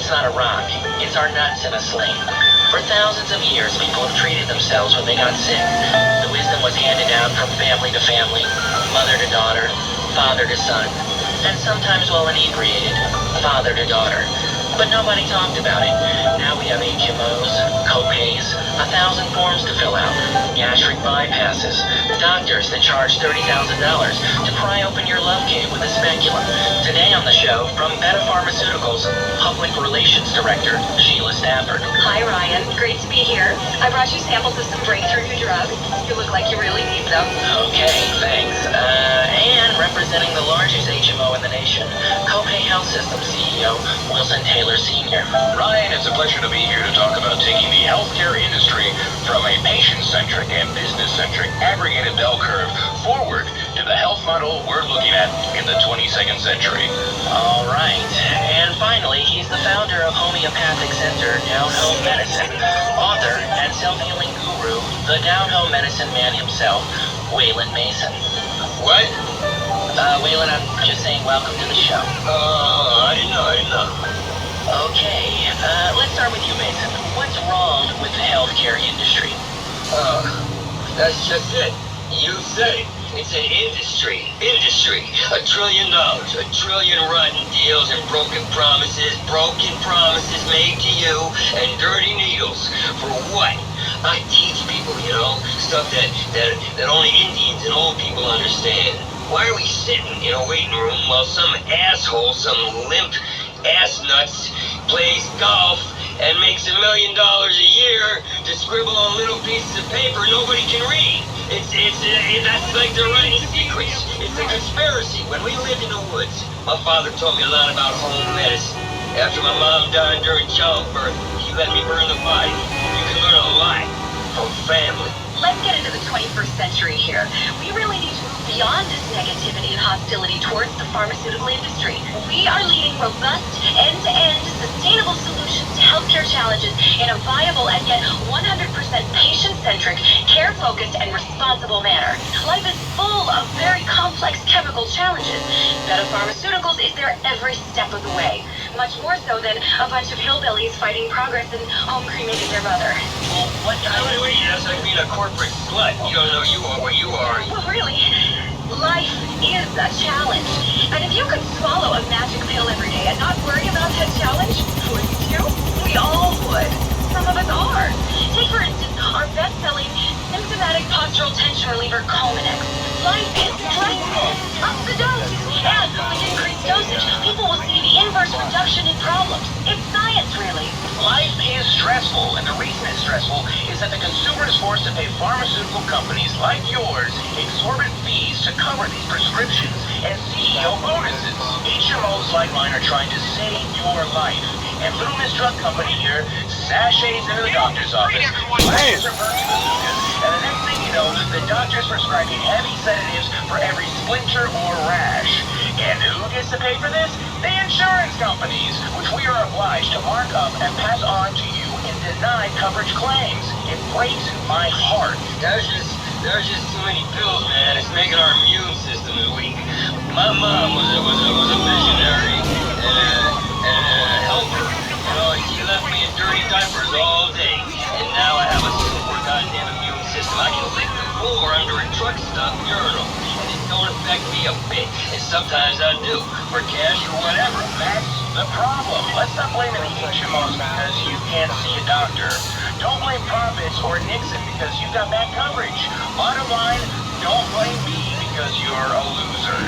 It's not a rock. It's our nuts in a sling. For thousands of years, people have treated themselves when they got sick. The wisdom was handed down from family to family, mother to daughter, father to son, and sometimes while inebriated, father to daughter. But nobody talked about it. Now we have HMOs, copays, 1,000 forms to fill out, gastric bypasses, doctors that charge $30,000 to pry open your love cave with a speculum. Today on the show, from Beta Pharmaceuticals, Public Relations Director, Sheila Stafford. Hi, Ryan. Great to be here. I brought you samples of some breakthrough new drugs. You look like you really need them. Okay, thanks. And representing the largest HMO in the nation, Copay Health System CEO, Wilson Taylor Sr. Ryan, it's a pleasure to be here to talk about taking the healthcare industry from a patient-centric and business-centric aggregated bell curve forward to the health model we're looking at in the 22nd century. All right. And finally, he's the founder of Homeopathic Center Down Home Medicine, author and self-healing guru, the Down Home Medicine man himself, Waylon Mason. What? Waylon, I'm just saying welcome to the show. I didn't know. Okay, let's start with you, Mason. What's wrong with the healthcare industry? That's just it. You said it. It's an industry. $1 trillion. $1 trillion rotten deals and broken promises made to you, and dirty needles. For what? I teach people, stuff that only Indians and old people understand. Why are we sitting in a waiting room while some asshole, some limp ass nuts, plays golf and makes $1 million a year to scribble on little pieces of paper nobody can read? That's like they're writing secrets. It's a conspiracy. When we lived in the woods, my father taught me a lot about home medicine. After my mom died during childbirth, he let me burn the body. You can learn a lot from family. Let's get into the 21st century here. We really need to move beyond this negativity and hostility towards the pharmaceutical industry. We are leading robust, end-to-end, sustainable solutions to healthcare challenges in a viable and yet 100% patient-centric, care-focused, and responsible manner. Life is full of very complex chemical challenges. Beta Pharmaceuticals is there every step of the way. Much more so than a bunch of hillbillies fighting progress and home cremating their mother. Well, what that's like being a corporate slut. You don't know you are what you are. Well, really, life is a challenge. And if you could swallow a magic pill every day and not worry about that challenge, wouldn't you? We all would. Some of us are. Take, for instance, our best-selling symptomatic postural tension reliever, Cominex. Life is stressful. Up the dose. And with increased dosage, people will see the inverse reduction in problems. It's science, really. Life is stressful, and the reason it's stressful is that the consumer is forced to pay pharmaceutical companies like yours exorbitant fees to cover these prescriptions and CEO bonuses. HMOs like mine are trying to save your life, and Little Miss Drug Company here sashays into the doctor's office, flashes her perks bazookas, and the next thing you know, the doctor's prescribing heavy sedatives for every splinter or rash. And who gets to pay for this? The insurance companies, which we are obliged to mark up and pass on to you in denied coverage claims. It breaks my heart. There's just too many pills, man. It's making our immune system weak. My mom was a visionary and a helper. And she left me in dirty diapers all day. And now I have a super goddamn immune system. I can lick the floor under a truck stop urinal. And it don't affect me a bit. And sometimes I do. For cash or whatever. That's the problem. Let's not blame the HMOs because you can't see a doctor. Don't blame profits or Nixon because you've got bad coverage. Bottom line, don't blame me because you're a loser.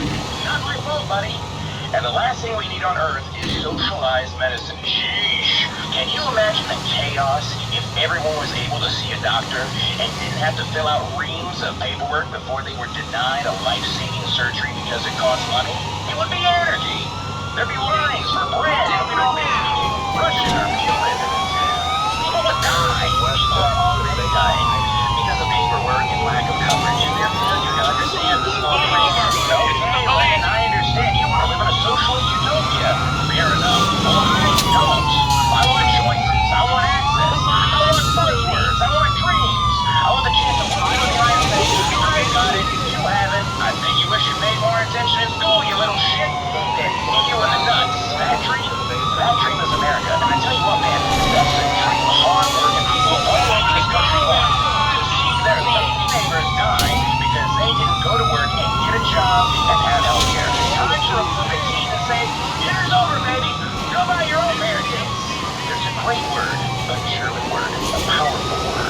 Not my fault, buddy. And the last thing we need on Earth is socialized medicine. Sheesh. Can you imagine the chaos if everyone was able to see a doctor and didn't have to fill out reams of paperwork before they were denied a life-saving surgery because it costs money? It would be anarchy. There'd be lines for bread, Russian or Cuban. People would die. People are already dying because of paperwork and lack of coverage and their failure to understand the small print. Okay, Lynn, I understand. You want to live in a socialist utopia. Fair enough. Well, I don't. I want choices. I want access. I want buzzwords. I want dreams. I want the chance to look you in the eye and say, I got it. You haven't. I bet you wish you paid more attention in school, you little shit. And hit you in the nuts. great word, a German word, a powerful word.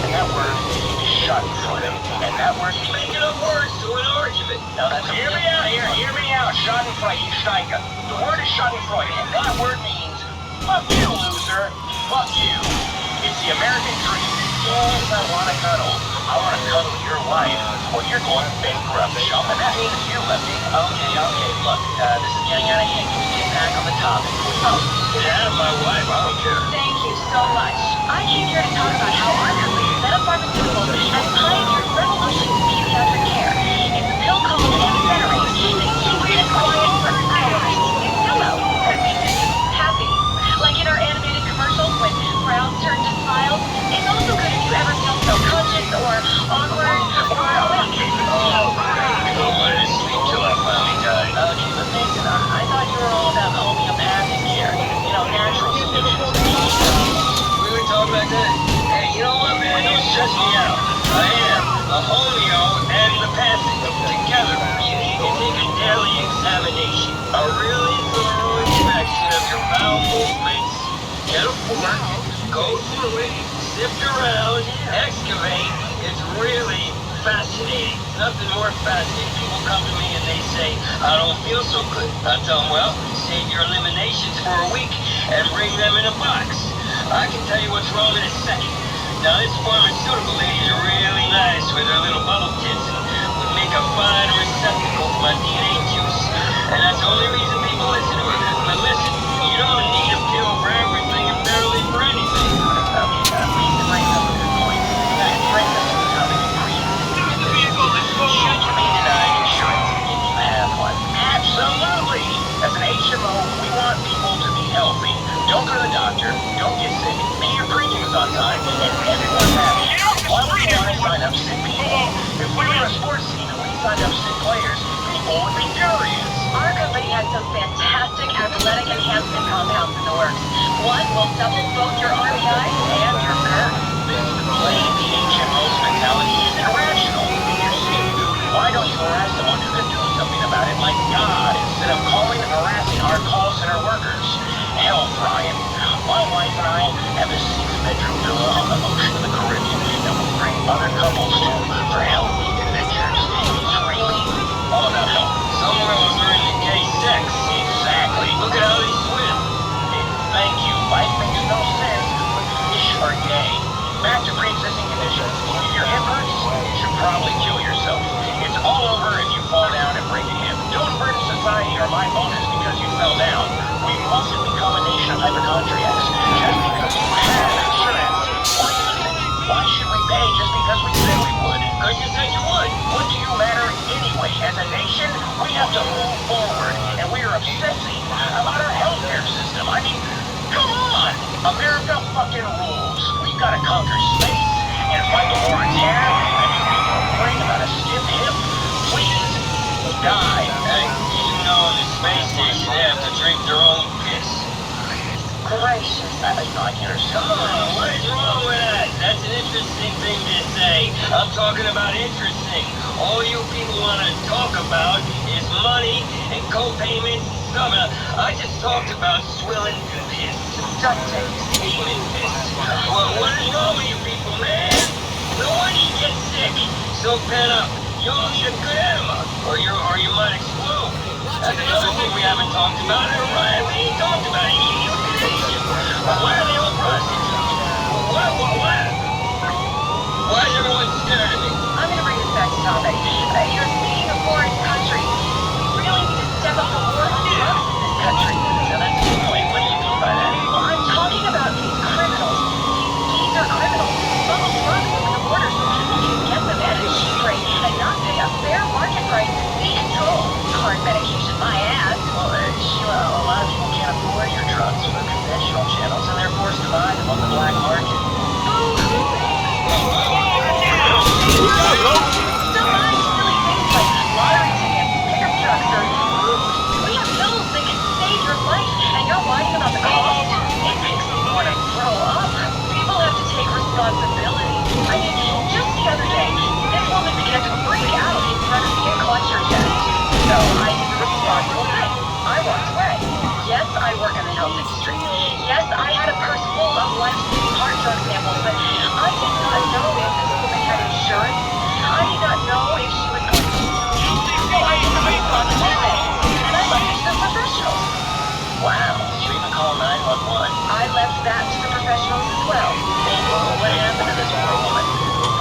And that word is Schadenfreude. And that word means... Making up words to an argument. Now that's hear me out here, hear me out. Schadenfreude, you Steige. The word is Schadenfreude, and that word means fuck you, loser. Fuck you. It's the American dream. Yes, I want to cuddle. I want to cuddle your wife, or you're going bankrupt, chum, and that means you, Lefty. Okay, look, this is getting out of hand. Can we get back on the topic, please? Oh, Yeah, my wife, I don't care. thank you so much. I came here to talk about how our company set up pharmaceuticals and pioneered revolutions in pediatric care. It's a pill called amphetamine. You read it quiet for hours. It's yellow. That means it's happy. Like in our animated commercials when frowns turn to smiles. It's also good if you ever feel self-conscious or awkward or awake. Oh, great. I wanted to sleep till I finally died. Okay, but Mason, I thought you were all about homeopathic care. You know, natural solutions. We were talking about that. Hey, you know what, man? Don't stress me out. I am a homeo and the pathic together. You need to take a daily examination. A really thorough inspection of your bowel movements. Get a fork, go through it, sift around, excavate. It's really fascinating. Nothing more fascinating. People come to me and they say, I don't feel so good. I tell them, well, save your eliminations for a week and bring them in a box. I can tell you what's wrong in a second. Now, this pharmaceutical lady is really nice with her little bubble tits and would make a fine receptacle for my DNA juice. And that's the only reason people listen to her. But listen, you don't need a pill for everything and barely for anything. Mason brings up a good point. That brings us to the topic of pre-existing conditions. Should you be denied insurance if you have one? Absolutely. As an HMO, we want people to be healthy. Don't go to the doctor. Don't get sick. Pay your premiums on time, and everyone's happy. Why would you want to sign up sick people? If we were a sports team and we signed up sick players, people would be furious. Our company has some fantastic athletic enhancement compounds in the works. One will double both your RBIs and your girth. This plain HMO's mentality is irrational. You see, why don't you harass someone who can do something about it like God instead of calling and harassing our call center workers? Hell, Brian, my wife and I have a 6-bedroom villa on the ocean of the Caribbean that we bring other couples to for healthy adventures. It's really all about health. Some girls are into gay sex. Exactly. Look at how they swim. Thank you. Life makes no sense when fish are gay. Back to pre-existing conditions. If your hip hurts, you should probably kill yourself. It's all over if you fall down and break a hip. Don't burden society or my bonus because you fell down. We mustn't become a nation of hypochondriacs just because you have insurance. Why should we pay just because we said we would? Because you said you would. What do you matter anyway? As a nation, we have to move forward, and we are obsessing about our healthcare system. I mean, come on! America fucking rules. We've got to conquer space and fight the war on terror, and you people are worrying about a stiff hip? Please, die. Hey, you know in the space station they have to drink their own piss. Gracious. I can't understand. Come on, what is wrong with that? That's an interesting thing to say. I'm talking about interesting. All you people want to talk about is money and co-payments and stuff. I just talked about swilling piss. Duct tape. Demon piss. Well, what is wrong with you people, man? No wonder you get sick. So pent up. You all need a good enema, or you might explode. That's another thing we haven't talked about. Right? We ain't talked about it. Euthanasia. Why are they all prostitutes? Why is everyone staring at me? I'm going to bring this back to topic. You're speaking of foreign countries. We really need to step up the war on drugs in this country. Now that's a good point. What do you mean by that? Well, I'm talking about these criminals. These geezer criminals who smuggle drugs over the border so people can get them at a cheap rate and not pay a fair market price and be controlled. Hard medication, my ass. Well, Sheila, a lot of people can't afford your drugs through conventional channels, and they're forced to buy them on the black market. Still buying silly things like lottery tickets, pickup trucks, or food. We have pills that can save your life, and you're whining about the cost. It makes me want to throw up. People have to take responsibility. I mean, just the other day, this woman began to freak out in front of me and clutch her chest. So I did the responsible thing. I walked away. Yes, I work in the health industry. Yes, I had a purse full that to the professionals as well. What happened to this poor woman?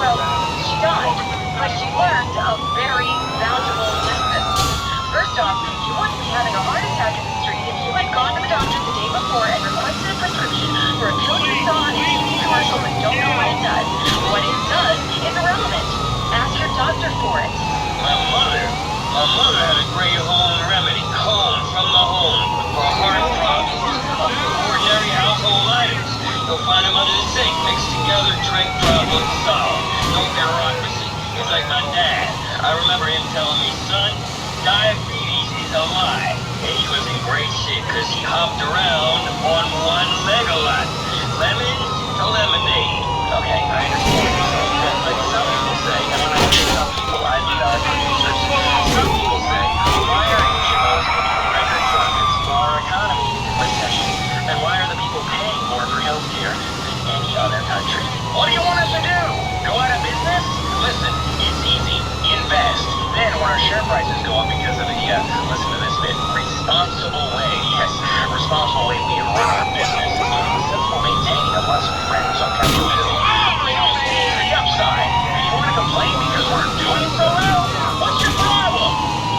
Well, she died, but she learned a very valuable lesson. First off, you wouldn't be having a heart attack in the street if you had gone to the doctor the day before and requested a prescription for a pill you saw on a TV commercial but don't know what it does. What it does is irrelevant. Ask your doctor for it. My mother had a great home remedy. Home from the home for heart problems. Ordinary household items. You'll find them under the sink, mixed together, drink, problem solved. No bureaucracy. It's like my dad. I remember him telling me, son, diabetes is a lie. And he was in great shape because he hopped around on one leg a lot. Lemon to lemonade. Okay, I understand what you're saying, but some people say, and when I say some people, I mean our producers, some people say, why are HMOs giving record profits while our economy is in recession? And why are the people paying more for health care than any other country? What do you want us to do? Go out of business? Listen, it's easy. Invest. Then when our share prices go up because of the, listen to this bit, responsible way, yes, responsible way we run our business, since we're maintaining a muscle friends on capitalism, we don't see the upside. And you want to complain because we're doing so well? What's your problem?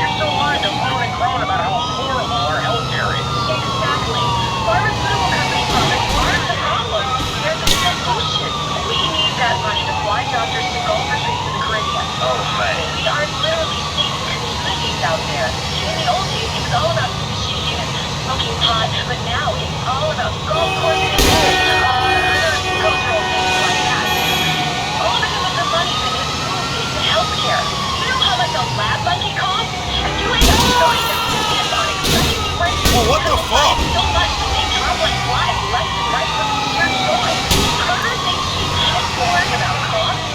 You're still lying to moan and groan about how horrible our healthcare is. Exactly. Pharmaceutical company profits aren't the problem. They're the solution. We need that money to fly doctors to Gulf retreats in the Caribbean. Oh, man. We are literally saving communities out there. In the old days, it was all about fishing and smoking pot, but now it's all about golf courses, other cultural things like that. All because of the money that has moved into healthcare. You know how much a lab monkey costs? And you ain't showing a ticket on expecting you right to Oh, what the fuck? so much that they drop like flies left and right from sheer joy. Progress ain't cheap, and you're worrying about costs?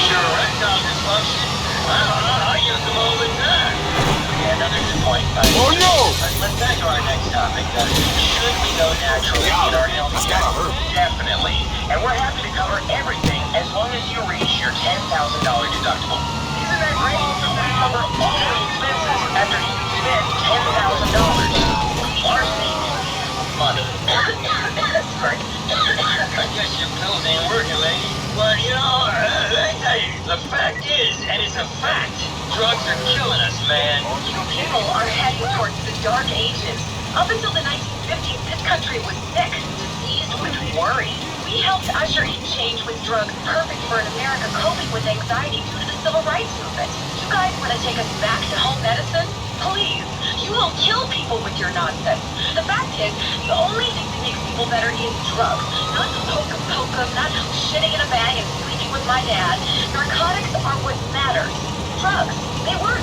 Sure, erectile dysfunction. I use them all the time. Yeah, another good point. Oh no! Let's back to our next topic. Should we go naturally in our health That's care? gotta hurt. Definitely. And we're happy to cover everything as long as you reach your $10,000 deductible. Isn't that great? We cover all the expenses after you spend $10,000. Our savings is money. That's great. I guess your pills ain't working, lady. But, you know, let me tell you, the fact is, and it's a fact, drugs are killing us, man. You people are heading towards the dark ages. Up until the 1950s, this country was sick, diseased with worry. We helped usher in change with drugs perfect for an America coping with anxiety due to the civil rights movement. You guys want to take us back to home medicine? Please, you will kill people with your nonsense. The fact is, the only thing that makes people better is drugs. Not hocus pocus, not shitting in a bag and sleeping with my dad. Narcotics are what matters. Drugs, they work.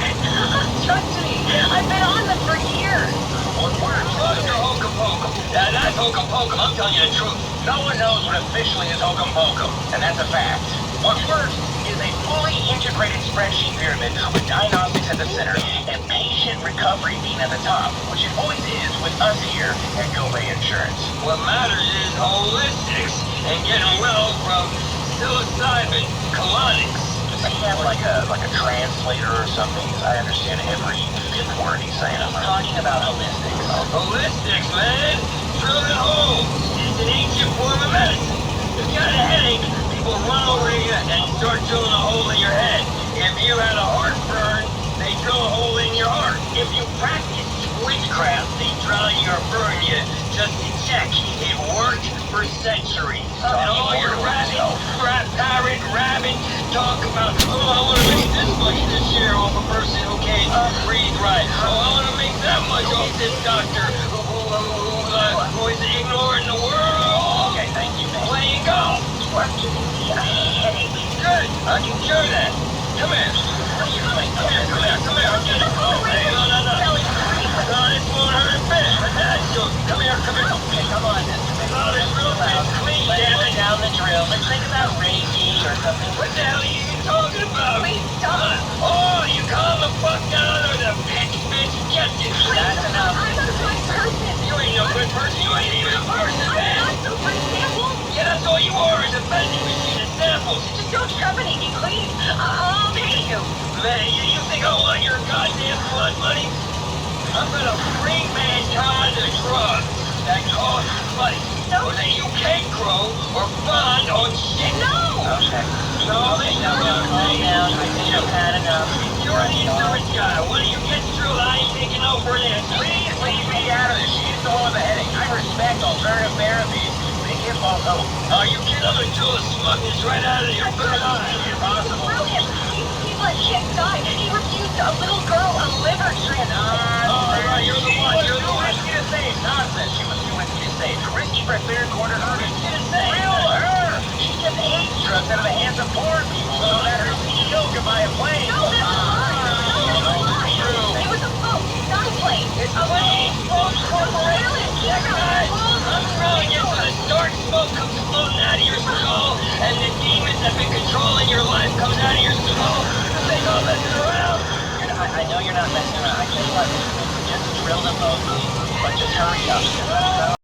Trust me, I've been on them for years. What word? Drugs are hokum pokum. That's hokum pokum, I'm telling you the truth. No one knows what officially is hokum pokum, and that's a fact. What works is a fully integrated spreadsheet pyramid with diagnostics at the center and patient recovery being at the top, which it always is with us here at GoBay Insurance. What matters is holistics and getting well from psilocybin colonics. Does he have like a translator or something? 'Cause I understand every fifth word he's saying. I'm talking about holistics. Holistics, man. Drill it home. It's an ancient form of medicine. If you got a headache, people run over you and start drilling a hole in your head. If you had a heartburn, they drill a hole in your heart. If you practice witchcraft, they drown you or burn you just to check. It worked for centuries. And all your parrot rabbit talk about, oh, I want to make this much this year off a person who can't breathe right. Oh, I want to make that much off this doctor who is ignoring the world. Okay, thank you, man. Playing golf. You are giving me a headache. Good. I can cure that. Come here. What are you doing? Come here. I'm getting cold. Hey, no. No, this won't hurt a bit. Come here. Okay, come on then. Oh, this room is clean, Let's damn put it. down the drill. Let's think about Reiki or something. What the hell are you talking about? Please stop. Oh, you calm the fuck down or the bitch gets you. That's enough. I'm a good person. You ain't no good person. You ain't even a person, I'm man. not so for example. Yeah, that's all you are is a vending machine of samples. Just don't terminate me, please. I'll pay you. Man, you think I want your goddamn blood money? I'm gonna bring mankind to drugs that cost money. So I think I've had enough. You're the service guy. Why don't you get through? How you taking over this? Please leave me out of this. She's the one with the headache. I respect alternative therapies. They give false hope. Oh, you get other tool of smugness right out of your third eye. Impossible. Screw him. He let kids die. He refused a little girl a liver transplant. Oh, right, you're the one. You're the one. Risky to save. Nonsense. She was too risky to save. Risky for third quarter. Risky to save. Real her. She gets AIDS drugs out of the hands of poor people so that her CEO can buy a plane. No, that's a lie. No, that's a lie. It was a boat, not a plane. It's a plane. Really? I'm telling you, so the dark smoke comes floating out of your skull, and the demons that have been controlling your life comes out of your skull. They go messing around. I know you're not messing around. I tell you what, just drill them both, but just hurry up.